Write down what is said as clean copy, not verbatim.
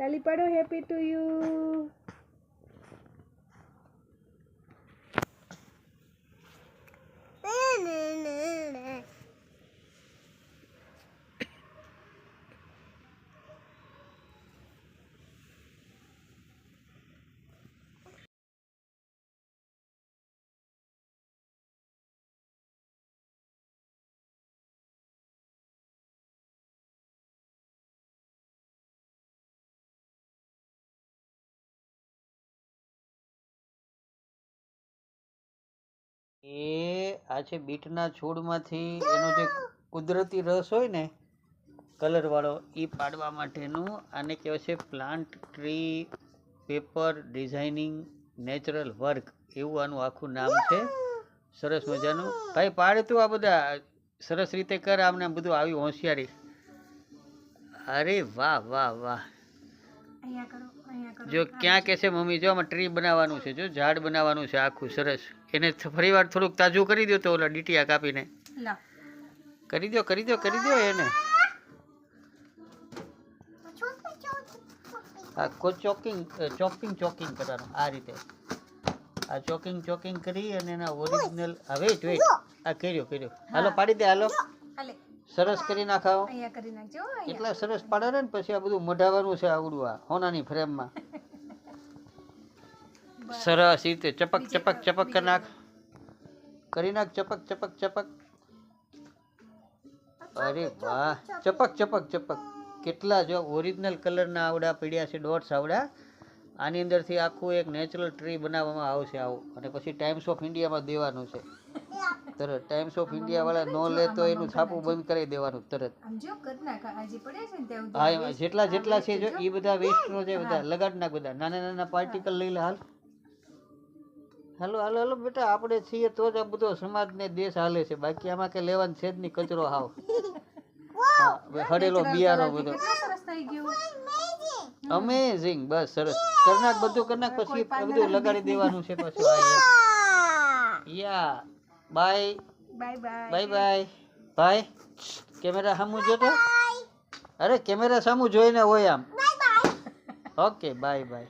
તાલી પાડો, happy to you. આ છે બીટના છોડમાંથી એનો જે કુદરતી રસ હોય ને કલર વાળો એ પાડવા માટેનું આને કહેવાય છે plant tree paper designing natural work એવું આનું આખું નામ છે. સરસ મજાનું ભાઈ પાડ તું આ બધા સરસ રીતે કર. આમને બધું આવી હોશિયારી. અરે વાહ વાહ વાહ. જો ક્યાં કે છે મમ્મી, જો આમાં ટ્રી બનાવવાનું છે, જો ઝાડ બનાવવાનું છે આખું સરસ. એને ફરી વાર થોડુંક તાજું કરી દો તો ઓલા ડીટીયા કાપીને કરી દો કરી દો કરી દો એને. આ ચોકિંગ કરવાનું આ રીતે. આ ચોકિંગ કરી અને એના ઓરિજિનલ. વેઇટ આ કર્યો. હાલો પાડી દે. હાલો સરસ કરી નાખાવો. એટલા સરસ પાડે ને પછી આ બધું મઢાવવાનું છે આવડું આ હોનાની ફ્રેમમાં. સરસ રીતે ચપક કરી નાખ. ચપક. અરે વાહ, ચપક. કેટલા જો ઓરિજિનલ કલરના આવડા પડ્યા છે ડોટ્સ આવડા. આની અંદરથી આખું એક નેચરલ ટ્રી બનાવવામાં આવશે આવું. અને પછી ટાઈમ્સ ઓફ ઇન્ડિયામાં દેવાનું છે તરત. ટાઈમ્સ ઓફ ઇન્ડિયા વાળા નો લે તો એનું છાપું બંધ કરી દેવાનું તરત. હા, એમાં જેટલા છે જો એ બધા વેસ્ટનો છે. બધા લગાડ નાખ. બધા નાના પાર્ટિકલ લઈ લે. હાલો બેટા, આપણે છીએ તો જ આ બધો સમાજ ને દેશ હાલે છે. બાકી આમાં કે લેવાનું છે જ નહીં. કચરો હાવ હડેલો બિયારો બધો. અમેઝિંગ. બસ સરસ કરનાક. બધું કરનાક પછી બધું લગાડી દેવાનું છે પાછું. યા બાય. કેમેરા સામું જોતો. અરે કેમેરા સામું જોઈને હોય આમ. Okay bye.